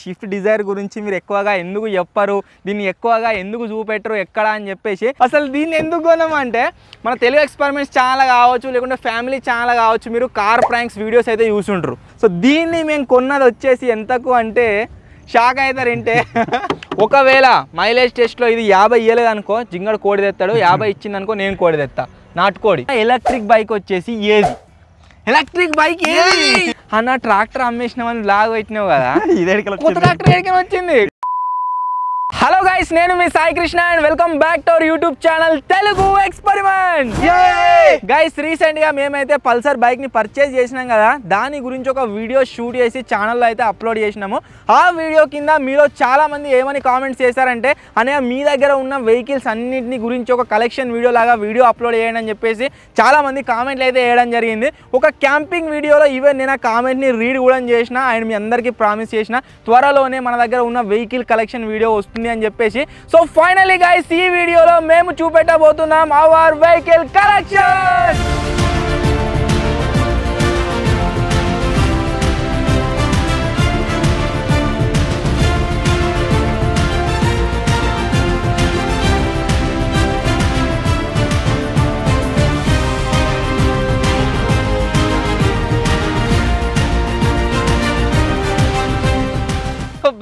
Swift Dzire గురించి మీరు ఎక్కువగా ఎందుకు చెప్పరు, దీన్ని ఎక్కువగా ఎందుకు చూపెట్టరు ఎక్కడ అని చెప్పేసి. అసలు దీన్ని ఎందుకు కొన్నామంటే మన తెలుగు ఎక్స్పెరిమెంట్స్ ఛానల్ కావచ్చు, లేకుంటే ఫ్యామిలీ ఛానల్ కావచ్చు, మీరు కార్ ప్రాంక్స్ వీడియోస్ అయితే చూసుంటారు. సో దీన్ని మేము కొన్నది వచ్చేసి ఎంతకు అంటే షాక్ అవుతారంటే ఒకవేళ మైలేజ్ టెస్ట్లో ఇది 50 ఇవ్వలేదు అనుకో, జింగడు కోడి తెస్తాడు, 50 ఇచ్చింది అనుకో నేను కోడి తెస్తా, నాటుకోడి. ఎలక్ట్రిక్ బైక్ వచ్చేసి ఏది, ఎలక్ట్రిక్ బైక్ ఏది అన్న, ట్రాక్టర్ అమ్మేసినామని బ్లాగ్ పెట్టినావు కదా, కొత్త ట్రాక్టర్ ఎక్కడికి వచ్చింది. హలో గైస్, నేను మీ Sai Krishna and welcome back to our YouTube channel Telugu experiment. Guys recent గా మేమైతే పల్సర్ బైక్ ని పర్చేజ్ చేసినాం కదా, దాని గురించి ఒక వీడియో షూట్ చేసి ఛానల్లో అయితే అప్లోడ్ చేసినాము. ఆ వీడియో కింద మీలో చాలా మంది ఏమని కామెంట్స్ చేశారంటే, అనే మీ దగ్గర ఉన్న వెహికల్స్ అన్నింటిని గురించి ఒక కలెక్షన్ వీడియో లాగా వీడియో అప్లోడ్ చేయండి అని చెప్పేసి చాలా మంది కామెంట్లు అయితే వేయడం జరిగింది. ఒక క్యాంపింగ్ వీడియోలో ఈవెన్ నేను ఆ కామెంట్ని రీడ్ కూడా చేసిన అండ్ మీ అందరికీ ప్రామిస్ చేసిన త్వరలోనే మన దగ్గర ఉన్న వెహికల్ కలెక్షన్ వీడియో వస్తుంది అని చెప్పేసి. సో ఫైనలీ గైస్, ఈ వీడియోలో మేము చూపెట్టబోతున్నాం అవర్ వెహికల్ కలెక్షన్.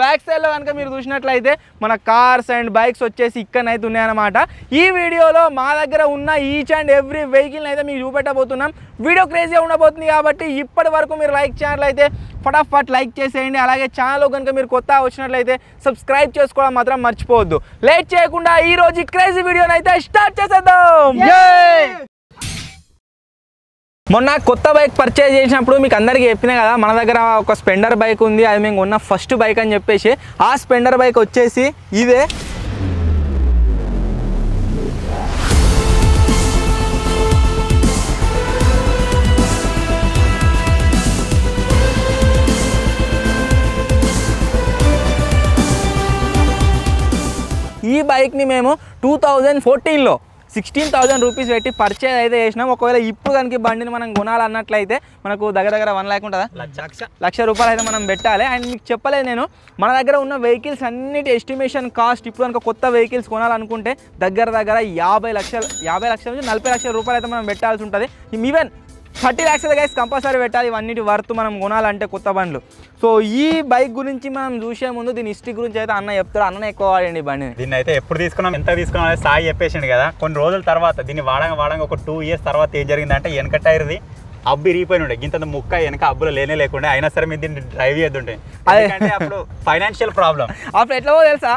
బ్యాక్ సైడ్లో కనుక మీరు చూసినట్లయితే మన కార్స్ అండ్ బైక్స్ వచ్చేసి ఇక్కడనైతే ఉన్నాయన్నమాట. ఈ వీడియోలో మా దగ్గర ఉన్న ఈచ్ అండ్ ఎవ్రీ వెహికల్ని అయితే మీకు చూపెట్టబోతున్నాం. వీడియో క్రేజీగా ఉండబోతుంది కాబట్టి ఇప్పటి వరకు మీరు లైక్ ఛానల్ ఫటాఫట్ లైక్ చేసేయండి. అలాగే ఛానల్ కనుక మీరు కొత్త వచ్చినట్లయితే సబ్స్క్రైబ్ చేసుకోవడం మాత్రం మర్చిపోవద్దు. లేట్ చేయకుండా ఈ రోజు క్రేజీ వీడియోని అయితే స్టార్ట్ చేసేద్దాం. మొన్న కొత్త బైక్ పర్చేజ్ చేసినప్పుడు మీకు అందరికీ చెప్పినా కదా, మన దగ్గర ఒక స్పెండర్ బైక్ ఉంది, అది మేము కొన్న ఫస్ట్ బైక్ అని చెప్పేసి. ఆ స్పెండర్ బైక్ వచ్చేసి ఇదే. ఈ బైక్ని మేము 2014లో 16,000 రూపీస్ పెట్టి పర్చేజ్ అయితే చేసినాం. ఒకవేళ ఇప్పుడు కనుక బండిని మనం కొనాలన్నట్లయితే మనకు దగ్గర 1 లాక్ ఉంటుందా, 1,00,000 రూపాయలు అయితే మనం పెట్టాలి. అండ్ మీకు చెప్పలేదు నేను, మన దగ్గర ఉన్న వెహికల్స్ అన్నిటి ఎస్టిమేషన్ కాస్ట్ ఇప్పుడు కనుక కొత్త వెహికల్స్ కొనాలనుకుంటే దగ్గర 50 లక్షల నుంచి 40 లక్షల రూపాయలు అయితే మనం పెట్టాల్సి ఉంటుంది. ఈవెన్ 30 లక్షల గైస్ కంపల్సరీ పెట్టాలి ఇవన్నిటి వర్త్ మనం కొనాలంటే కొత్త బండ్లు. సో ఈ బైక్ గురించి మనం చూసే ముందు దీని హిస్టరీ గురించి అయితే అన్న చెప్తారు. అన్న ఎక్కువ వాడండి బండి. దీన్ని అయితే ఎప్పుడు తీసుకున్నాం, ఎంత తీసుకున్నాం అనేది సాయి చెప్పేసిండు కదా. కొన్ని రోజుల తర్వాత దీన్ని వాడంగా ఒక 2 ఇయర్స్ తర్వాత ఏం జరిగిందంటే, వెనక టైర్ది అబ్బు ఇరిగిపోయి ఉండే, ఇంత ముక్క వెనక అబ్బులో లేకుండా అయినా సరే మీరు దీన్ని డ్రైవ్ చేద్దుంటే అప్పుడు ఫైనాన్షియల్ ప్రాబ్లం. అప్పుడు ఎట్లా తెలుసా,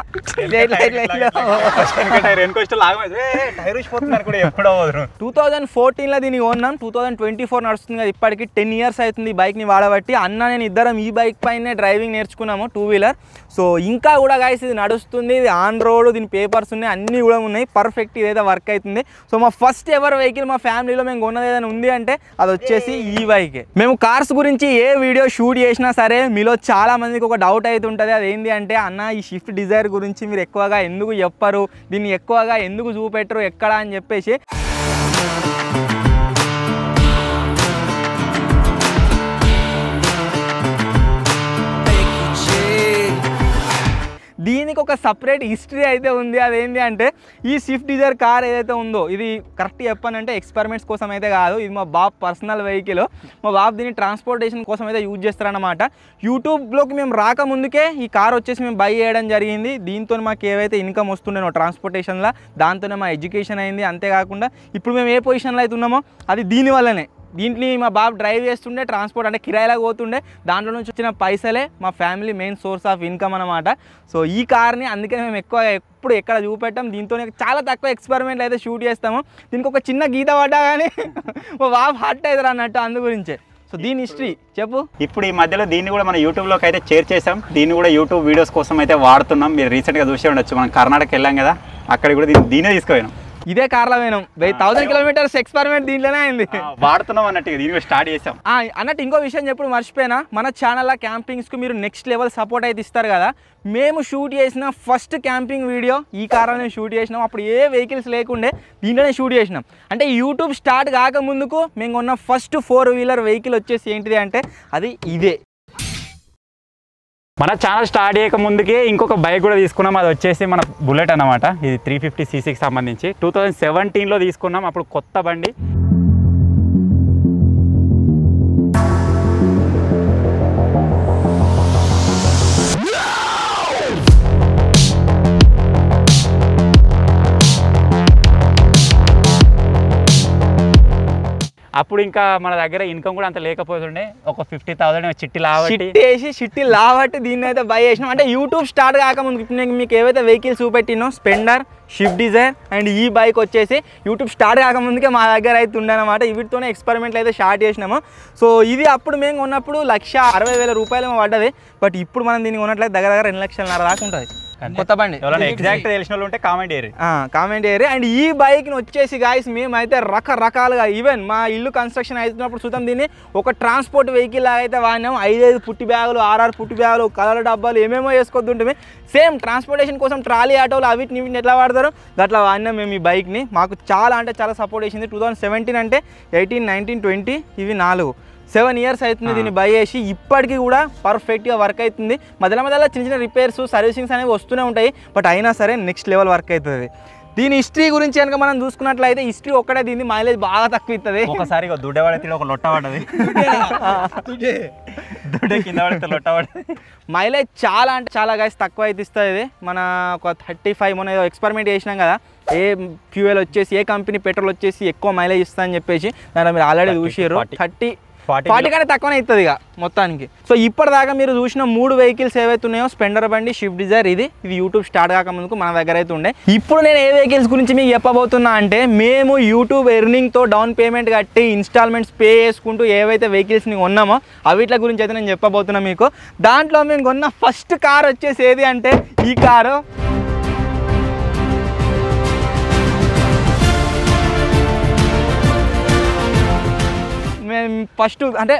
2014లో దీన్ని కొన్నాం, 2024 నడుస్తుంది కదా, ఇప్పటికి 10 ఇయర్స్ అవుతుంది ఈ బైక్ని వాడబట్టి. అన్న నేను ఇద్దరం ఈ బైక్ పైనే డ్రైవింగ్ నేర్చుకున్నాము, 2 వీలర్. సో ఇంకా కూడా గైస్ ఇది నడుస్తుంది, ఇది ఆన్ రోడ్, దీని పేపర్స్ ఉన్నాయి, అన్నీ కూడా ఉన్నాయి, పర్ఫెక్ట్ ఇదైతే వర్క్ అవుతుంది. సో మా ఫస్ట్ ఎవర్ వెహికల్ మా ఫ్యామిలీలో మేము కొన్నది ఏదైనా ఉంది అంటే అది వచ్చేసి ఈ బైకే. మేము కార్స్ గురించి ఏ వీడియో షూట్ చేసినా సరే మీలో చాలా మందికి ఒక డౌట్ అయితే ఉంటుంది, అదేంటి అంటే అన్న ఈ షిఫ్ట్ డిజైర్ గురించి మీరు ఎక్కువగా ఎందుకు చెప్పరు, దీన్ని ఎక్కువగా ఎందుకు చూపెట్టరు ఎక్కడ అని చెప్పేసి. దీనికి ఒక సపరేట్ హిస్టరీ అయితే ఉంది. అదేంటి అంటే ఈ స్విఫ్ట్ డిజైర్ కార్ ఏదైతే ఉందో ఇది కరెక్ట్ చెప్పానంటే ఎక్స్పెరిమెంట్స్ కోసం అయితే కాదు, ఇది మా బాబు పర్సనల్ వెహికల్. మా బాబు దీన్ని ట్రాన్స్పోర్టేషన్ కోసం అయితే యూజ్ చేస్తారనమాట. యూట్యూబ్లోకి మేము రాకముందుకే ఈ కార్ వచ్చేసి మేము బై చేయడం జరిగింది. దీంతో మాకు ఏవైతే ఇన్కమ్ వస్తుండేనో ట్రాన్స్పోర్టేషన్లో దాంతోనే మా ఎడ్యుకేషన్ అయింది. అంతేకాకుండా ఇప్పుడు మేము ఏ పొజిషన్లో అయితే ఉన్నామో అది దీనివల్లనే. దీంట్లో మా బాబు డ్రైవ్ చేస్తుండే, ట్రాన్స్పోర్ట్ అంటే కిరాయిలాగా పోతుండే, దాంట్లో నుంచి వచ్చిన పైసలే మా family main source of income అనమాట. సో ఈ కార్ని అందుకే మేము ఎప్పుడు ఎక్కడ చూపెట్టాం, దీంతో చాలా తక్కువ ఎక్స్పెరిమెంట్లు అయితే షూట్ చేస్తాము. దీనికి ఒక చిన్న గీత పడ్డా కానీ మా బాబు హర్ట్ అవుతారు అన్నట్టు, అందు గురించే. సో దీని హిస్టరీ చెప్పు. ఇప్పుడు ఈ మధ్యలో దీన్ని కూడా మన యూట్యూబ్లోకి అయితే షేర్ చేసాం. దీన్ని కూడా యూట్యూబ్ వీడియోస్ కోసం అయితే వాడుతున్నాం. మీరు రీసెంట్గా చూసే ఉండొచ్చు, మనం కర్ణాటక వెళ్ళాం కదా, అక్కడ కూడా దీన్నే తీసుకుపోయినాం. ఇదే కార్లో పోయినాం, 1000 కిలోమీటర్స్ ఎక్స్పెరిమెంట్ దీంట్లోనే అయింది. వాడుతున్నాం అన్నట్టు దీన్ని స్టార్ట్ చేసాం అన్నట్టు. ఇంకో విషయం చెప్పుడు మర్చిపోయినా, మన ఛానల్లో క్యాంపింగ్స్కి మీరు నెక్స్ట్ లెవెల్ సపోర్ట్ అయితే ఇస్తారు కదా. మేము షూట్ చేసిన ఫస్ట్ క్యాంపింగ్ వీడియో ఈ కార్లోనే షూట్ చేసినాం. అప్పుడు ఏ వెహికల్స్ లేకుండే దీంట్లోనే షూట్ చేసినాం. అంటే యూట్యూబ్ స్టార్ట్ కాకముందుకు మేము ఉన్న ఫస్ట్ 4 వీలర్ వెహికల్ వచ్చేసి ఏంటిది అంటే అది ఇదే. మన ఛానల్ స్టార్ట్ చేయక ముందుకే ఇంకొక బైక్ కూడా తీసుకున్నాం. అది వచ్చేసి మన బుల్లెట్ అన్నమాట. ఇది 350cc సంబంధించి 2017లో తీసుకున్నాం. అప్పుడు కొత్త బండి. అప్పుడు ఇంకా మన దగ్గర ఇన్కమ్ కూడా అంత లేకపోతుండే. ఒక 50,000 చిట్టి లావట్టి దీన్ని అయితే బై చేసినాం. అంటే యూట్యూబ్ స్టార్ట్ కాకముందు ఇప్పుడు నేను మీకు ఏవైతే వెహికల్స్ చూపెట్టినో స్పెండర్, షిఫ్ట్ డిజైర్ అండ్ ఈ బైక్ వచ్చేసి యూట్యూబ్ స్టార్ట్ కాకముందుకే మా దగ్గర అయితే ఉండనమాట. వీటితోనే ఎక్స్పెరిమెంట్లు అయితే స్టార్ట్ చేసినాము. సో ఇది అప్పుడు మేము ఉన్నప్పుడు 1,60,000 రూపాయలు పడ్డది. బట్ ఇప్పుడు మనం దీన్ని కొన్నట్లయితే దగ్గర 2,5 లక్షల దాకా ఉంటుంది కొత్త బండి. ఎగ్జాక్ట్ తెలిసిన వాళ్ళు ఉంటే కామెంట్ చేయరు. అండ్ ఈ బైక్ని వచ్చేసి గాయస్ మేమైతే రకరకాలుగా ఈవెన్ మా ఇల్లు కన్స్ట్రక్షన్ అవుతున్నప్పుడు చూద్దాం దీన్ని ఒక ట్రాన్స్పోర్ట్ వెహికల్ లాగా అయితే వాడినాం. 5 పుట్టి బ్యాగులు, 6 పుట్టి బ్యాగులు, కలర్ డబ్బాలు ఏమేమో వేసుకొద్దుంటే సేమ్ ట్రాన్స్పోర్టేషన్ కోసం ట్రాలీ ఆటోలు అవిటిని ఎట్లా వాడతారు అట్లా వాడినాం మేము ఈ బైక్ని. మాకు చాలా అంటే చాలా సపోర్ట్ చేసింది. 2017 అంటే 18, 19, 20 ఇవి 7 ఇయర్స్ అవుతుంది దీన్ని బై చేసి. ఇప్పటికీ కూడా పర్ఫెక్ట్గా వర్క్ అవుతుంది. మధ్యలో చిన్న చిన్న రిపేర్స్, సర్వీసింగ్స్ అనేవి వస్తూనే ఉంటాయి. బట్ అయినా సరే నెక్స్ట్ లెవెల్ వర్క్ అవుతుంది. దీని హిస్టరీ గురించి కనుక మనం చూసుకున్నట్లయితే హిస్టరీ ఒక్కటే, దీన్ని మైలేజ్ బాగా తక్కువ ఇస్తుంది. ఒకసారి దుడ్డవాడి ఒక లొట్ట పడ్డది, కింద పడితే లొట్ట పడ్డది. మైలేజ్ చాలా అంటే చాలా గాయస్ తక్కువ అయితే ఇస్తుంది. మన ఒక 35 మొన్న ఎక్స్పెరిమెంట్ చేసినాం కదా, ఏ ఫ్యూయల్ వచ్చేసి ఏ కంపెనీ పెట్రోల్ వచ్చేసి ఎక్కువ మైలేజ్ ఇస్తా అని చెప్పేసి దాంట్లో మీరు ఆల్రెడీ చూసారు. 40 కంటే తక్కువనే అవుతుంది ఇక మొత్తానికి. సో ఇప్పటిదాకా మీరు చూసిన 3 వెహికల్స్ ఏవైతే ఉన్నాయో స్పెండర్ బండి, షిఫ్ట్ డిజైర్, ఇది యూట్యూబ్ స్టార్ట్ కాకముందుకు మన దగ్గర అయితే ఉండే. ఇప్పుడు నేను ఏ వెహికల్స్ గురించి మీకు చెప్పబోతున్నా అంటే మేము యూట్యూబ్ ఎర్నింగ్తో డౌన్ పేమెంట్ కట్టి ఇన్స్టాల్మెంట్స్ పే చేసుకుంటూ ఏవైతే వెహికల్స్ని కొన్నామో అవిట్ల గురించి అయితే నేను చెప్పబోతున్నా మీకు. దాంట్లో మేము కొన్న ఫస్ట్ కార్ వచ్చేసి ఏది అంటే ఈ కారు. మేము ఫస్ట్ అంటే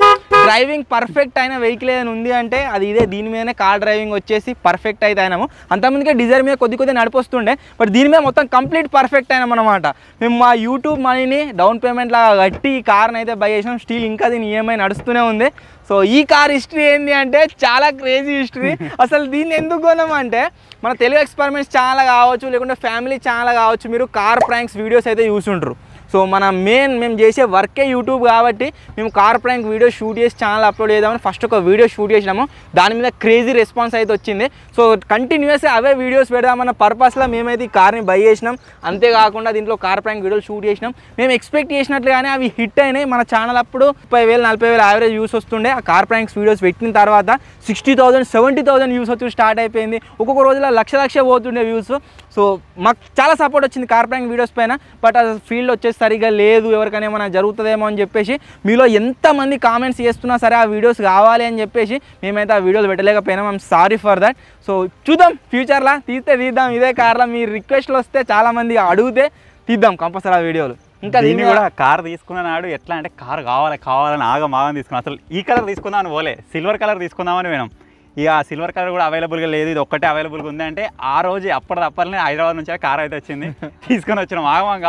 డ్రైవింగ్ పర్ఫెక్ట్ అయిన వెహికల్ ఏదైనా ఉంది అంటే అది ఇదే. దీని మీదనే కార్ డ్రైవింగ్ వచ్చేసి పర్ఫెక్ట్ అయితే అయినాము. అంతకుముందుకే డిజైర్ మీద కొద్ది నడిపోస్తుండే, బట్ దీని మీద మొత్తం కంప్లీట్ పర్ఫెక్ట్ అయినాం అనమాట. మేము మా యూట్యూబ్ మనీని డౌన్ పేమెంట్ లాగా కట్టి ఈ కార్ని అయితే బై చేసినాం. స్టిల్ ఇంకా దీని ఈఎంఐ నడుస్తూనే ఉంది. సో ఈ కార్ హిస్టరీ ఏంటి అంటే చాలా క్రేజీ హిస్టరీ. అసలు దీన్ని ఎందుకు కొన్నామంటే మన తెలుగు ఎక్స్పెరిమెంట్స్ ఛానల్ కావచ్చు, లేకుంటే ఫ్యామిలీ ఛానల్ కావచ్చు, మీరు కార్ ప్రాంక్స్ వీడియోస్ అయితే చూసుంటారు. సో మన మేము చేసే వర్కే యూట్యూబ్ కాబట్టి మేము కార్ ప్రాంక్ వీడియో షూట్ చేసి ఛానల్ అప్లోడ్ చేద్దామని ఫస్ట్ ఒక వీడియో షూట్ చేసినాము. దాని మీద క్రేజీ రెస్పాన్స్ అయితే వచ్చింది. సో కంటిన్యూస్గా అవే వీడియోస్ పెడదామన్న పర్పస్లో మేమైతే ఈ కార్ని బై చేసినాం. అంతేకాకుండా దీంట్లో కార్ ప్రాంక్ వీడియోలు షూట్ చేసినాం. మేము ఎక్స్పెక్ట్ చేసినట్లుగానే అవి హిట్ అయినాయి. మన ఛానల్ అప్పుడు 30,000, 40,000 యావరేజ్ వ్యూస్ వస్తుండే. ఆ కార్ ప్రాంక్స్ వీడియోస్ పెట్టిన తర్వాత 60,000, 70,000 వ్యూస్ వచ్చి స్టార్ట్ అయిపోయింది. ఒక్కొక్క రోజులో లక్ష పోతుండే వ్యూస్. సో మాకు చాలా సపోర్ట్ వచ్చింది కార్ ప్రాంక్ వీడియోస్ పైన. బట్ ఆ ఫీల్డ్ వచ్చేసి సరిగా లేదు, ఎవరికైనా ఏమైనా జరుగుతుందేమో అని చెప్పేసి మీలో ఎంతమంది కామెంట్స్ చేస్తున్నా సరే ఆ వీడియోస్ కావాలి అని చెప్పేసి మేమైతే ఆ వీడియోస్ పెట్టలేకపోయినాం. I'm sorry for that. So చూద్దాం ఫ్యూచర్లో తీద్దాం ఇదే కార్లో. మీ రిక్వెస్ట్లు వస్తే చాలామంది అడిగితే తీద్దాం కంపల్సరీ ఆ వీడియోలు. ఇంకా దీన్ని కూడా కార్ తీసుకున్న నాడు ఎట్లా అంటే కార్ కావాలని ఆగం తీసుకున్నాం. అసలు ఈ కలర్ తీసుకుందామని పోలే, సిల్వర్ కలర్ తీసుకుందామని పోయినాం. ఇక సిల్వర్ కలర్ కూడా అవైలబుల్గా లేదు, ఇది ఒక్కటే అవైలబుల్గా ఉంది అంటే ఆ రోజు అప్పటిదప్పలనే హైదరాబాద్ నుంచి కార్ అయితే వచ్చింది. తీసుకొని వచ్చినాం ఆగమం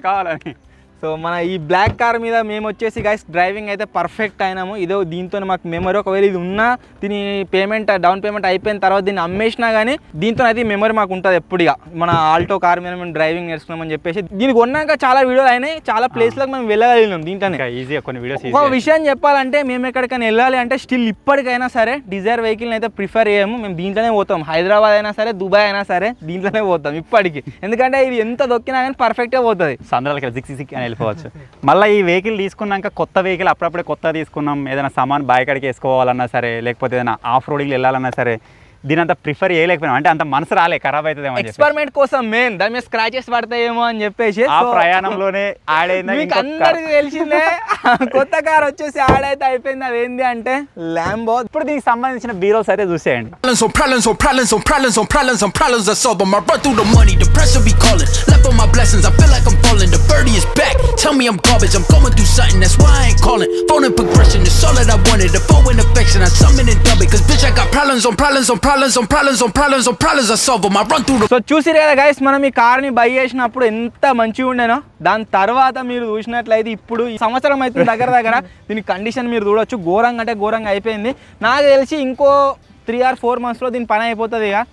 కావాలని. సో మన ఈ బ్లాక్ కార్ మీద మేము వచ్చేసి గైస్ డ్రైవింగ్ అయితే పర్ఫెక్ట్ అయినాము. ఇదో దీంతో మాకు మెమరీ, ఒకవేళ ఇది ఉన్నా దీని డౌన్ పేమెంట్ అయిపోయిన తర్వాత దీన్ని అమ్మేసినా కానీ దీంతో అయితే మెమరీ మాకు ఉంటుంది ఎప్పుడుగా. మన ఆల్టో కార్ మీద మేము డ్రైవింగ్ నేర్చుకున్నామని చెప్పేసి దీనికి కొన్నాక చాలా వీడియోలు అయినాయి, చాలా ప్లేస్లకు మేము వెళ్ళగలిగినాం దీంట్లోనే. ఈజీగా కొన్ని వీడియోస్. ఒక విషయం చెప్పాలంటే మేము ఎక్కడికైనా వెళ్ళాలి అంటే స్టిల్ ఇప్పటికైనా సరే డిజైర్ వెహికల్ని అయితే ప్రిఫర్ చేయము. మేము దీంట్లోనే పోతాం. హైదరాబాద్ అయినా సరే, దుబాయ్ అయినా సరే దీంట్లోనే పోతాం ఇప్పటికి. ఎందుకంటే ఇది ఎంత దొక్కినా కానీ పర్ఫెక్ట్గా పోతుంది. సందర్భాలకి జిక్సిక్ అని వెళ్ళిపోవచ్చు. మళ్ళీ ఈ వెహికల్ తీసుకున్నాక కొత్త వెహికల్ అప్పుడప్పుడే కొత్త తీసుకున్నాం. ఏదైనా సామాన్ బాయ్ వేసుకోవాలన్నా సరే, లేకపోతే ఏదైనా ఆఫ్ రోడింగ్ వెళ్ళాలన్నా సరే దీని అంతా ప్రిఫర్ చేయలేకపోయినా, అంటే అంత మనసు రాలే, ఖరాబ్ అవుతుందేమో ఎక్స్పెరిమెంట్ కోసం మెయిన్ దాని మీద స్క్రాచెస్ పడతాయేమో అని చెప్పేసి ఆ ప్రయాణంలోనే యాడ్ అయింది. మీకు అందరికి తెలిసిందే కొత్త కార్ వచ్చేసి యాడ్ అయితే అయిపోయింది. అది ఏంటి అంటే ల్యాంబో. ఇప్పుడు దీనికి సంబంధించిన బీరోస్ అయితే చూసేయండి. సో చూసిరు కదా గైస్, మనం ఈ కార్ ని బై చేసినప్పుడు ఎంత మంచిగా ఉండేనో, దాని తర్వాత మీరు చూసినట్లయితే ఇప్పుడు ఈ సంవత్సరం అయితే దగ్గర దీని కండిషన్ మీరు చూడొచ్చు. ఘోరంగా అంటే ఘోరంగా అయిపోయింది. నాకు తెలిసి ఇంకో 3 or 4 monthsలో దీని పని అయిపోతుంది. ఇక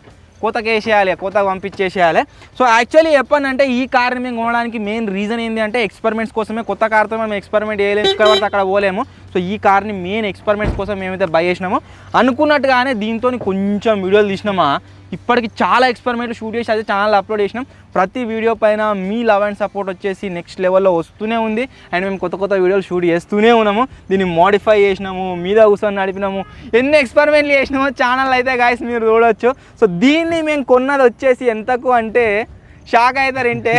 కొత్తగా వేసేయాలి, కొత్తగా పంపించేసేయాలి. సో యాక్చువల్లీ చెప్పానంటే ఈ కార్ని మేము కొనడానికి మెయిన్ రీజన్ ఏంటి అంటే ఎక్స్పెరిమెంట్స్ కోసమే. కొత్త కార్తో మేము ఎక్స్పెరిమెంట్ చేయలేము, కాబట్టి అక్కడ పోలేము. సో ఈ కార్ని మెయిన్ ఎక్స్పెరిమెంట్స్ కోసం మేమైతే బై చేసినామో అనుకున్నట్టుగానే దీంతో కొంచెం వీడియోలు తీసినామా. ఇప్పటికి చాలా ఎక్స్పెరిమెంట్లు షూట్ చేసి అదే ఛానల్ అప్లోడ్ చేసినాం. ప్రతి వీడియో పైన మీ లవ్ అండ్ సపోర్ట్ వచ్చేసి నెక్స్ట్ లెవెల్లో వస్తూనే ఉంది. అండ్ మేము కొత్త కొత్త వీడియోలు షూట్ చేస్తూనే ఉన్నాము. దీన్ని మోడిఫై చేసినాము, మీద కూర్చొని నడిపినాము, ఎన్ని ఎక్స్పెరిమెంట్లు చేసినామో ఛానల్ అయితే గాయస్ మీరు చూడవచ్చు. సో దీన్ని మేము కొన్నది వచ్చేసి ఎంతకు అంటే షాక్ అవుతారంటే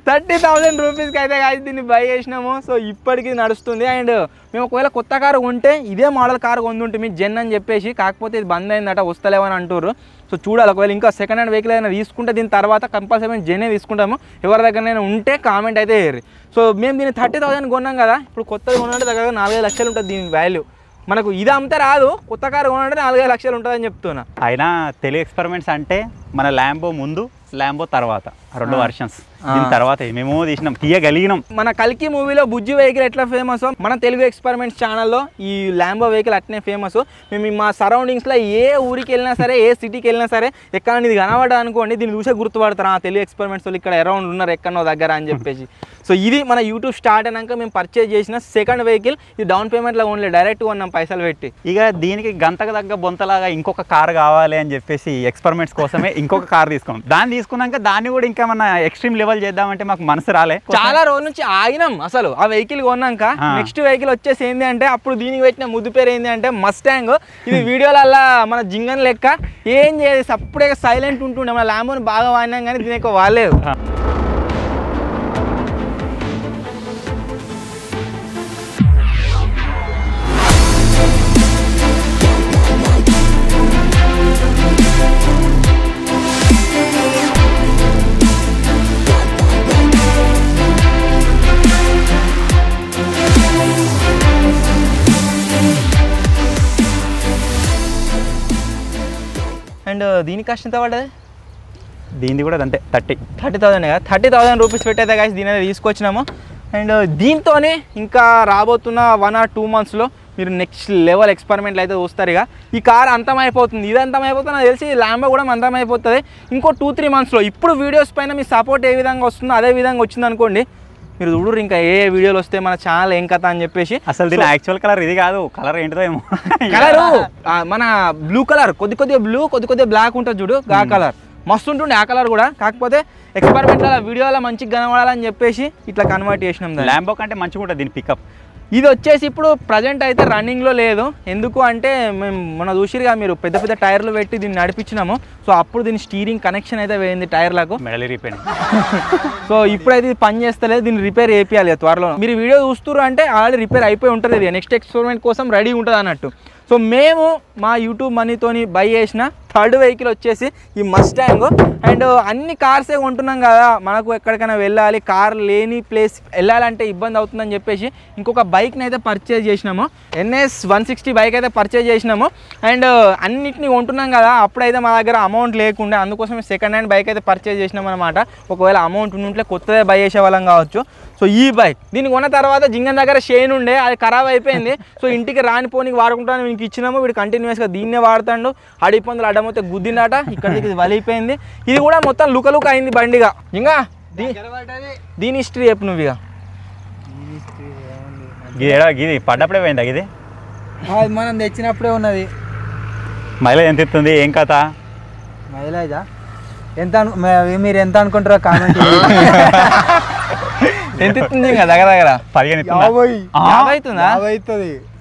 30,000 రూపీస్కి అయితే గాయస్ దీన్ని బై చేసినాము. సో ఇప్పటికీ నడుస్తుంది. అండ్ మేము ఒకవేళ కొత్త కారు కొంటే ఇదే మోడల్ కారు కొంటుంటే మీ జెన్ అని చెప్పేసి, కాకపోతే ఇది బంద్ అయిందట, వస్తలేవని అంటారు. సో చూడాలి, ఒకవేళ ఇంకా సెకండ్ హ్యాండ్ వెహికల్ అయినా తీసుకుంటే దీని తర్వాత కంపల్సరీ మేము జెన్నే తీసుకుంటాము. ఎవరి దగ్గర ఉంటే కామెంట్ అయితే వేయరు. సో మేము దీన్ని 30,000 కొన్నాం కదా, ఇప్పుడు కొత్తది కొనాలంటే దగ్గర 4-5 లక్షలు ఉంటుంది దీని వాల్యూ. మనకు ఇది అమ్మితే రాదు, కొత్త కారు కొనాలంటే 4-5 లక్షలు ఉంటుందని చెప్తున్నా. అయినా తెలుగు ఎక్స్పెరిమెంట్స్ అంటే మన ల్యాంబో ముందు, ల్యాంబో తర్వాత 2 వర్షన్స్. దీని తర్వాత మేము తీసినాం, తీయగలిగినాం. మన కల్కి మూవీలో బుజ్జి వెహికల్ ఎట్లా ఫేమస్, మన తెలుగు ఎక్స్పెరిమెంట్స్ ఛానల్లో ఈ ల్యాంబో వెహికల్ అట్నే ఫేమస్. మేము మా సరౌండింగ్స్లో ఏ ఊరికి వెళ్ళినా సరే, ఏ సిటీకి వెళ్ళినా సరే, ఎక్కడ ఇది కనబడ్డా అనుకోండి దీన్ని చూసే గుర్తుపడతారు, ఆ తెలుగు ఎక్స్పెరిమెంట్స్ వాళ్ళు ఇక్కడ అరౌండ్ ఉన్నారు ఎక్కడో దగ్గర అని చెప్పేసి. సో ఇది మన యూట్యూబ్ స్టార్ట్ అయినాక మేము పర్చేజ్ చేసిన సెకండ్ వెహికల్. ఇది డౌన్ పేమెంట్లో ఓన్లీ డైరెక్ట్ కొన్నాం పైసలు పెట్టి. ఇక దీనికి గంటకు తగ్గ బొంతలాగా ఇంకొక కార్ కావాలి అని చెప్పేసి ఎక్స్పెరిమెంట్స్ కోసమే ఇంకొక కార్ తీసుకున్నాం. దాన్ని తీసుకున్నాక దాన్ని కూడా ఇంకా మన ఎక్స్ట్రీమ్ లెవెల్ చేద్దామంటే మాకు మనసు రాలే. చాలా రోజుల నుంచి ఆగినాం అసలు ఆ వెహికల్ కొన్నాక. నెక్స్ట్ వెహికల్ వచ్చేసి ఏంటి అంటే అప్పుడు దీనికి పెట్టిన ముద్దు పేరు ఏంటి అంటే మస్టాంగ్. ఇది వీడియోలల్లా మన జింగన్ లెక్క ఏం చేసి అప్పుడే సైలెంట్ ఉంటుండే. మన ల్యాంబోని బాగా వాడినాం కానీ దీని ఎక్కువ వాడలేదు. అండ్ దీని కాస్ట్ ఎంత పడ్డది? దీనిది కూడా అంతే 30,000 కదా. 30,000 రూపీస్ పెట్టయితే గాయస్ దీని అయితే తీసుకొచ్చినాము. అండ్ దీంతోనే ఇంకా రాబోతున్న 1 or 2 monthsలో మీరు నెక్స్ట్ లెవెల్ ఎక్స్పెరిమెంట్లు అయితే చూస్తారు. ఇక ఈ కార్ అంతమైపోతుంది, ఇది అంతమైపోతుంది, నాకు తెలిసి ల్యాంబో కూడా అంతమైపోతుంది ఇంకో 2-3 monthsలో. ఇప్పుడు వీడియోస్ పైన మీ సపోర్ట్ ఏ విధంగా వస్తుందో అదే విధంగా వచ్చింది అనుకోండి, మీరు చూడరు ఇంకా ఏ వీడియోలు వస్తే మన ఛానల్ ఏం కథ అని చెప్పేసి. అసలు దీని యాక్చువల్ కలర్ ఇది కాదు, కలర్ ఏంటిదో ఏమో. కలరు మన బ్లూ కలర్, కొద్దిగా బ్లూ కొద్దిగా బ్లాక్ ఉంటుంది చూడు, ఆ కలర్ మస్తు ఉంటుండే ఆ కలర్ కూడా. కాకపోతే ఎక్స్పెరిమెంట్ల వీడియోలో మంచిగా కనబడాలని చెప్పేసి ఇట్లా కన్వర్ట్ చేసినాం. ల్యాంబో కంటే మంచిగా ఉంటుంది దీని పికప్. ఇది వచ్చేసి ఇప్పుడు ప్రజెంట్ అయితే రన్నింగ్లో లేదు. ఎందుకు అంటే మేము మొన్న చూసిరుగా మీరు పెద్ద పెద్ద టైర్లు పెట్టి దీన్ని నడిపించినాము. సో అప్పుడు దీని స్టీరింగ్ కనెక్షన్ అయితే పోయింది టైర్లకు. Medal repair. సో ఇప్పుడైతే ఇది పని చేస్తలేదు, దీన్ని రిపేర్ చేయాలి త్వరలో. మీరు వీడియో చూస్తున్నారు అంటే ఆల్రెడీ రిపేర్ అయిపోయి ఉంటుంది, ఇది నెక్స్ట్ ఎక్స్పెరిమెంట్ కోసం రెడీ ఉంటుంది అన్నట్టు. సో మేము మా యూట్యూబ్ మనీతోని బై చేసిన థర్డ్ వెహికల్ వచ్చేసి ఈ మస్టాంగ్. అండ్ అన్ని కార్సే కొంటున్నాం కదా, మనకు ఎక్కడికైనా వెళ్ళాలి, కార్ లేని ప్లేస్ వెళ్ళాలంటే ఇబ్బంది అవుతుందని చెప్పేసి ఇంకొక బైక్ని అయితే పర్చేజ్ చేసినాము. NS 160 బైక్ అయితే పర్చేజ్ చేసినాము. అండ్ అన్నిటిని కొంటున్నాం కదా, అప్పుడైతే మా దగ్గర అమౌంట్ లేకుండే, అందుకోసం సెకండ్ హ్యాండ్ బైక్ అయితే పర్చేజ్ చేసినాం అనమాట. ఒకవేళ అమౌంట్ ఉంటే కొత్తదే బై చేసే వాళ్ళం కావచ్చు. సో ఈ బైక్ దీన్ని కొన్న తర్వాత జింగన్ దగ్గర షైన్ ఉండే, అది ఖరాబ్ అయిపోయింది. సో ఇంటికి రానిపోనికి వాడుకుంటాను వీనికి ఇచ్చినాము. వీడు కంటిన్యూస్గా దీన్నే వాడుతాడు. అడిపందులు అడ్డమొస్తే గుద్దినాట, ఇక్కడికి ఇది వలిపోయింది. ఇది కూడా మొత్తం లుక అయింది బండిగా. ఇంకా దీని హిస్టరీ చెప్పు నువ్వు. ఇక ఇది పడ్డప్పుడే పోయిందా? ఇది మనం తెచ్చినప్పుడే ఉన్నది. మైలేజ్ ఎంత ఇస్తుంది, ఏం కథ? మైలేజా ఎంత? మీరు ఎంత అనుకుంటారో కామెంట్. ఎంత ఇస్తుంది? ఇంకా దగ్గర 15 అవుతుందా?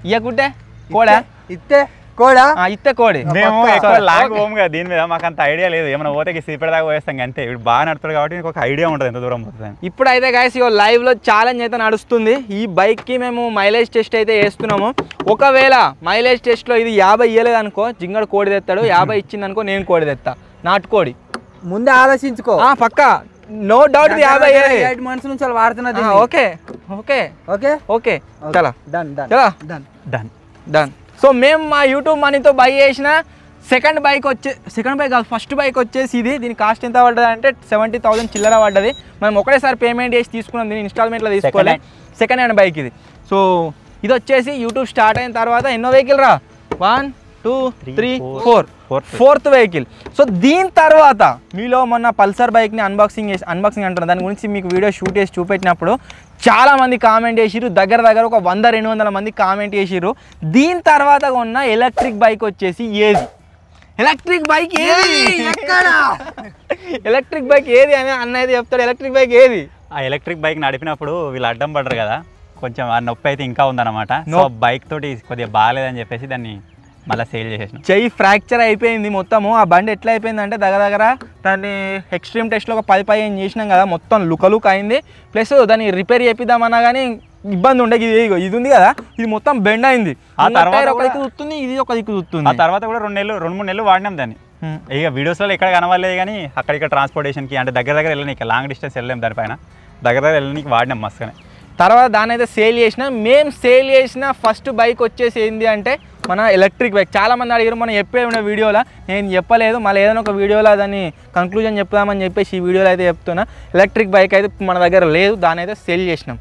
ఇయ్యకుంటే కోడా ఇస్తే కోడా ఇస్తే కోడి. మేము ఎక్కువ లాంగ్ పోము కదా దీని మీద, మాకు అంత ఐడియా లేదు. ఏమైనా పోతే సీపేట దాకా పోయేస్తాం అంతే. ఇప్పుడు బాగా నడుతుంది కాబట్టి మీకు ఒక ఐడియా ఉంటుంది ఎంత దూరం పోతుంది. ఇప్పుడు అయితే గాయస్ ఇగో లైవ్ లో ఛాలెంజ్ అయితే నడుస్తుంది. ఈ బైక్ కి మేము మైలేజ్ టెస్ట్ అయితే వేస్తున్నాము. ఒకవేళ మైలేజ్ టెస్ట్ లో ఇది 50 ఇవ్వలేదు అనుకో, జింగడు కోడి తెస్తాడు. 50 ఇచ్చింది అనుకో, నేను కోడి తెస్తా, నాటుకోడి. ముందే ఆలోచించుకో పక్క, నో డౌట్. 8 months నుంచి వాళ్ళు వాడుతున్నది. ఓకే ఓకే ఓకే ఓకే చలా డన్ డన్ చలా డన్ డన్ డన్. సో మేము మా యూట్యూబ్ మనీతో బై చేసిన సెకండ్ బైక్ కాదు, ఫస్ట్ బైక్ వచ్చేసి ఇది. దీని కాస్ట్ ఎంత పడ్డది అంటే 70,000 చిల్లర పడ్డది. మనం ఒకటేసారి పేమెంట్ చేసి తీసుకున్నాం, దీన్ని ఇన్స్టాల్మెంట్లో తీసుకోవాలి. సెకండ్ హ్యాండ్ బైక్ ఇది. సో ఇది వచ్చేసి యూట్యూబ్ స్టార్ట్ అయిన తర్వాత ఎన్నో వెహికల్ రా, 1 2 3 4 4th వెహికల్. సో దీని తర్వాత మీలో మొన్న పల్సర్ బైక్ని అన్బాక్సింగ్ అంటున్నారు, దాని గురించి మీకు వీడియో షూట్ చేసి చూపెట్టినప్పుడు చాలామంది కామెంట్ చేసిర్రు, దగ్గర ఒక 100-200 మంది కామెంట్ చేసిర్రు. దీని తర్వాత ఉన్న ఎలక్ట్రిక్ బైక్ వచ్చేసి ఏది, ఎలక్ట్రిక్ బైక్ ఏది, ఎలక్ట్రిక్ బైక్ ఏది అని అన్నది చెప్తాడు. ఎలక్ట్రిక్ బైక్ ఏది? ఆ ఎలక్ట్రిక్ బైక్ నడిపినప్పుడు వీళ్ళు అడ్డం పడరు కదా, కొంచెం ఆ నొప్పి అయితే ఇంకా ఉందన్నమాట. సో బైక్ తోటి కొద్దిగా బాగాలేదని చెప్పేసి దాన్ని మళ్ళీ సేల్ చేసేసిన. చెయ్యి ఫ్రాక్చర్ అయిపోయింది మొత్తము. ఆ బండి ఎట్లా అయిపోయింది అంటే దగ్గర దాన్ని ఎక్స్ట్రీమ్ టెస్ట్లో ఒక 10 చేసినాం కదా, మొత్తం లుక్ అయింది. ప్లస్ దాన్ని రిపేర్ చేపిద్దామన్నా కానీ ఇబ్బంది ఉండే. ఇది ఉంది కదా, ఇది మొత్తం బెండ్ అయింది. ఆ తర్వాత ఒక దిక్కు చూస్తుంది, ఇది ఒక దిక్కు చూస్తుంది. ఆ తర్వాత కూడా 2-3 నెలలు వాడినాం దాన్ని. ఇక వీడియోస్లో ఎక్కడ కనవలేదు కానీ అక్కడిక్కడ ట్రాన్స్పోర్టేషన్కి అంటే దగ్గర వెళ్ళనీకి, లాంగ్ డిస్టెన్స్ వెళ్ళలేము, దానిపైన దగ్గర వెళ్ళనీకి వాడినాం మస్తుగానే. తర్వాత దాన్ని అయితే సేల్ చేసిన. మేము సేల్ చేసిన ఫస్ట్ బైక్ వచ్చేసి ఏంటి అంటే మన ఎలక్ట్రిక్ బైక్. చాలామంది అడిగారు, మనం చెప్పే ఉన్న వీడియోలో, నేను చెప్పలేదు, మళ్ళీ ఏదైనా ఒక వీడియోలో దాన్ని కంక్లూజన్ చెప్తామని చెప్పేసి ఈ వీడియోలో అయితే చెప్తున్నా. ఎలక్ట్రిక్ బైక్ అయితే మన దగ్గర లేదు, దాన్ని అయితే సేల్ చేసినాం.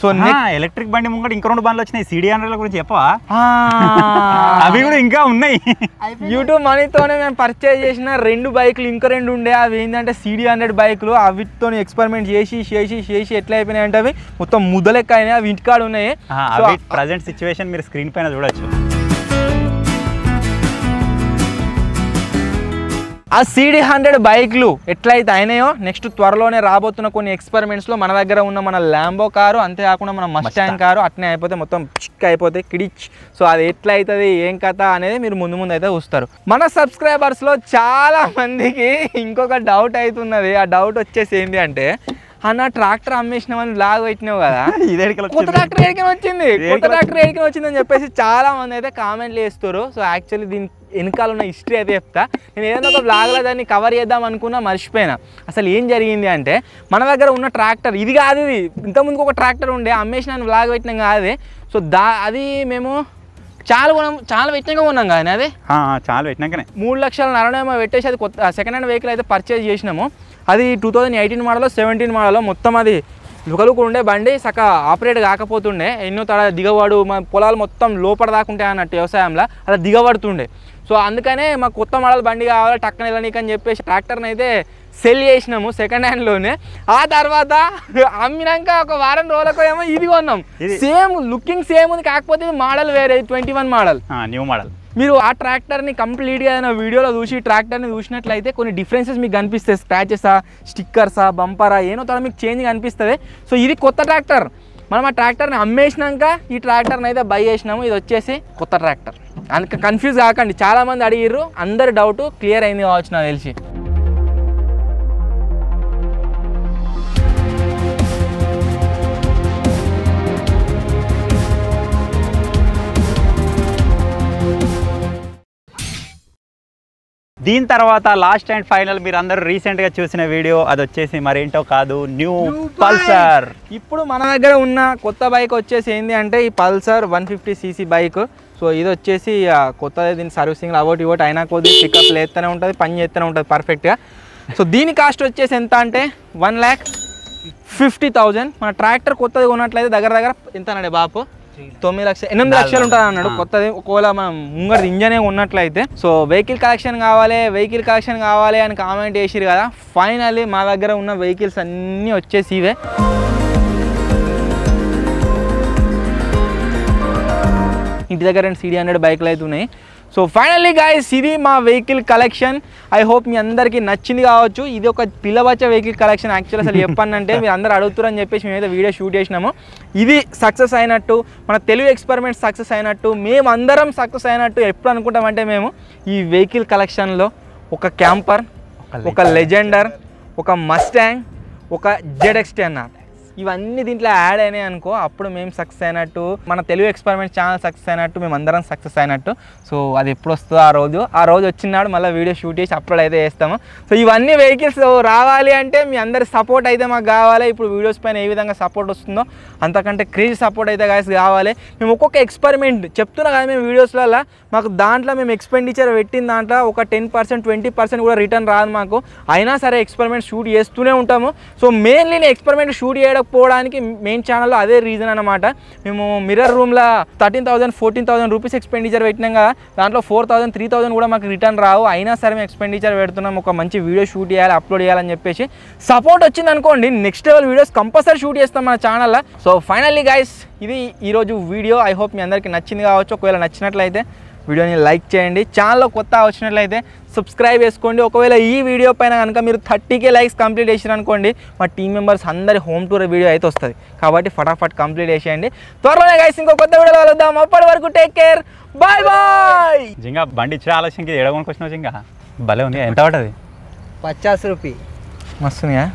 సో ఎలక్ట్రిక్ బండి ముంగట ఇంకా 2 బండ్లు వచ్చినాయి. CD100 గురించి చెప్పవా? అవి కూడా ఇంకా ఉన్నాయి. యూట్యూబ్ మనీతోనే మేము పర్చేజ్ చేసిన 2 బైకులు, ఇంకా 2 ఉండే. అవి ఏంటంటే CD100 బైకులు. అవితో ఎక్స్పెరిమెంట్ చేసి ఎట్లా అయిపోయినాయి అంటే అవి మొత్తం ముద్దలెక్క అయినాయి. అవి ఇంటికాడ ఉన్నాయి. ప్రజెంట్ సిచ్యువేషన్ మీరు స్క్రీన్ పైన చూడొచ్చు. ఆ CD100 బైక్లు ఎట్లయితే అయినాయో నెక్స్ట్ త్వరలోనే రాబోతున్న కొన్ని ఎక్స్పెరిమెంట్స్లో మన దగ్గర ఉన్న మన ల్యాంబో కారు, అంతేకాకుండా మన మస్టాంగ్ కారు అట్నే అయిపోతే మొత్తం చిక్ అయిపోతే కిడిచ్. సో అది ఎట్లా అవుతుంది, ఏం కథ అనేది మీరు ముందు అయితే చూస్తారు. మన సబ్స్క్రైబర్స్లో చాలా మందికి ఇంకొక డౌట్ అవుతున్నది. ఆ డౌట్ వచ్చేసి ఏంటి అంటే, అన్న ట్రాక్టర్ అమ్మేసినామని బ్లాగ్ పెట్టినావు కదా, కొత్త ట్రాక్టర్ ఏడికి వచ్చిందని చెప్పేసి చాలా మంది అయితే కామెంట్లు వేస్తారు. సో యాక్చువల్లీ దీని వెనకాల ఉన్న హిస్టరీ అయితే చెప్తా. నేను ఏదైనా ఒక బ్లాగ్లో దాన్ని కవర్ చేద్దాం అనుకున్నా, మర్చిపోయినా. అసలు ఏం జరిగింది అంటే, మన దగ్గర ఉన్న ట్రాక్టర్ ఇది కాదు. ఇది ఇంతకుముందుకు ఒక ట్రాక్టర్ ఉండే, అమ్మేసిన బ్లాగ్ పెట్టినాం కాదు. సో అది మేము చాలా పెట్టినాక కొన్నాం కానీ అది చాలా పెట్టినాకనే 3,40,000 పెట్టేసి అది కొత్త సెకండ్ హ్యాండ్ వెహికల్ అయితే పర్చేజ్ చేసినాము. అది 2018 మోడల్ 17 మోడల్. మొత్తం అది లుకలుకు ఉండే బండి, సక్క ఆపరేట్ కాకపోతుండే. ఎన్నో దిగవాడు, మా పొలాలు మొత్తం లోపల దాకుంటాయి అన్నట్టు వ్యవసాయంలో అలా దిగబడుతుండే. సో అందుకనే మాకు కొత్త మోడల్ బండి కావాలి, టక్కన వెళ్ళనీకని చెప్పేసి ట్రాక్టర్ని అయితే సెల్ చేసినాము సెకండ్ హ్యాండ్లోనే. ఆ తర్వాత అమ్మినాక ఒక వారం రోజులకు ఏమో ఇది కొన్నాం. సేమ్ లుకింగ్ సేమ్ ఉంది, కాకపోతే మోడల్ వేరే, 21 మోడల్, న్యూ మోడల్. మీరు ఆ ట్రాక్టర్ని కంప్లీట్గా ఏదైనా వీడియోలో చూసి ట్రాక్టర్ని చూసినట్లయితే కొన్ని డిఫరెన్సెస్ మీకు కనిపిస్తాయి. స్క్రాచెసా, స్టిక్కర్సా, బంపరా, ఏనో తర మీకు చేంజ్ కనిపిస్తుంది. సో ఇది కొత్త ట్రాక్టర్. మనం ఆ ట్రాక్టర్ని అమ్మేసినాక ఈ ట్రాక్టర్ని అయితే బై చేసినాము. ఇది వచ్చేసి కొత్త ట్రాక్టర్. అందుకే కన్ఫ్యూజ్ కాకండి, చాలామంది అడిగిర్రు, అందరి డౌట్ క్లియర్ అయింది కావచ్చు నాకు తెలిసి. దీని తర్వాత లాస్ట్ అండ్ ఫైనల్ మీరు అందరూ రీసెంట్గా చూసిన వీడియో, అది వచ్చేసి మరేంటో కాదు, న్యూ పల్సర్. ఇప్పుడు మన దగ్గర ఉన్న కొత్త బైక్ వచ్చేసి ఏంటి అంటే ఈ పల్సర్ 150cc బైక్. సో ఇది వచ్చేసి కొత్తది. దీని సర్వీసింగ్ అవోటి ఇవోటి అయినా కొద్ది పికప్ లేస్తూనే ఉంటుంది, పని చేస్తూనే ఉంటుంది పర్ఫెక్ట్గా. సో దీని కాస్ట్ వచ్చేసి ఎంత అంటే 1,50,000. మన ట్రాక్టర్ కొత్తది కొన్నట్లయితే దగ్గర ఎంత అన్నాడు బాపు, 9 లక్షలు 8 లక్షలు ఉంటుంది అన్నాడు కొత్తది. ఒకవేళ మనం ముంగడి ఇంజనే ఉన్నట్లయితే. సో వెహికల్ కలెక్షన్ కావాలి అని కామెంట్ చేసిరు కదా. ఫైనల్లీ మా దగ్గర ఉన్న వెహికల్స్ అన్నీ వచ్చేసి ఇవే. ఇంటి దగ్గర 2 CD100 బైక్లు అయితే ఉన్నాయి. సో ఫైనల్లీ గాయ్స్, ఇది మా వెహికల్ కలెక్షన్. ఐ హోప్ మీ అందరికీ నచ్చింది కావచ్చు. ఇది ఒక పిల్లబచ్చ వెహికల్ కలెక్షన్. యాక్చువల్ అసలు చెప్పానంటే మీరు అందరూ అడుగుతారని చెప్పేసి మేమైతే వీడియో షూట్ చేసినాము. ఇది సక్సెస్ అయినట్టు, మన తెలుగు ఎక్స్పెరిమెంట్ సక్సెస్ అయినట్టు, మేమందరం సక్సెస్ అయినట్టు ఎప్పుడు అనుకుంటామంటే, మేము ఈ వెహికల్ కలెక్షన్లో ఒక క్యాంపర్, ఒక లెజెండర్, ఒక మస్టాంగ్, ఒక ZX10R ఇవన్నీ దీంట్లో యాడ్ అయినాయి అనుకో, అప్పుడు మేము సక్సెస్ అయినట్టు, మన తెలుగు ఎక్స్పెరిమెంట్ ఛానల్ సక్సెస్ అయినట్టు, మేము అందరం సక్సెస్ అయినట్టు. సో అది ఎప్పుడు వస్తుందో ఆ రోజు వచ్చినాడు మళ్ళీ వీడియో షూట్ చేసి అప్లోడ్ అయితే చేస్తాము. సో ఇవన్నీ వెహికల్స్ రావాలి అంటే మీ అందరి సపోర్ట్ అయితే మాకు కావాలి. ఇప్పుడు వీడియోస్ పైన ఏ విధంగా సపోర్ట్ వస్తుందో అంతకంటే క్రేజీ సపోర్ట్ అయితే గాయస్ కావాలి. మేము ఒక్కొక్క ఎక్స్పెరిమెంట్ చెప్తున్నా కదా, మేము వీడియోస్లలో మాకు దాంట్లో మేము ఎక్స్పెండిచర్ పెట్టిన దాంట్లో ఒక 10% 20% కూడా రిటర్న్ రాదు మాకు. అయినా సరే ఎక్స్పెరిమెంట్ షూట్ చేస్తూనే ఉంటాము. సో మెయిన్లీ నేను ఎక్స్పెరిమెంట్ షూట్ చేయడం రాకపోవడానికి మెయిన్ ఛానల్లో అదే రీజన్ అనమాట. మేము మిర్రర్ రూమ్లో 13,000 14,000 రూపీస్ ఎక్స్పెండిచర్ పెట్టినాం కదా, దాంట్లో 4,000 3,000 కూడా మాకు రిటర్న్ రావు. అయినా సరే మేము ఎక్స్పెండిచర్ పెడుతున్నాం, ఒక మంచి వీడియో షూట్ చేయాలి, అప్లోడ్ చేయాలని చెప్పేసి. సపోర్ట్ వచ్చింది అనుకోండి, next level videos compulsory shoot చేస్తాం మన ఛానల్లో. సో ఫైనల్లీ గైస్, ఇది ఈరోజు వీడియో. ఐ హోప్ మీ అందరికీ నచ్చింది కావచ్చు. ఒకవేళ నచ్చినట్లయితే వీడియోని లైక్ చేయండి, ఛానల్లో కొత్త వచ్చినట్లయితే సబ్స్క్రైబ్ చేసుకోండి. ఒకవేళ ఈ వీడియో పైన కనుక మీరు 30K లైక్స్ కంప్లీట్ చేసారు అనుకోండి, మా టీం మెంబర్స్ అందరి హోమ్ టూర్ వీడియో అయితే వస్తుంది. కాబట్టి ఫటాఫట్ కంప్లీట్ చేసేయండి. త్వరలోనే గైస్ ఇంకో కొత్త వీడియోలో కలుద్దాం. అప్పటి వరకు టేక్ కేర్, బాయ్ బాయ్. జింగా బండి ఇచ్చే ఆలోచనకి ఎడగొనుకొచ్చినావు జింగా, భలే ఉంది. ఎంత పడుతుంది? 50 రూపాయలు మస్తున్నాయా?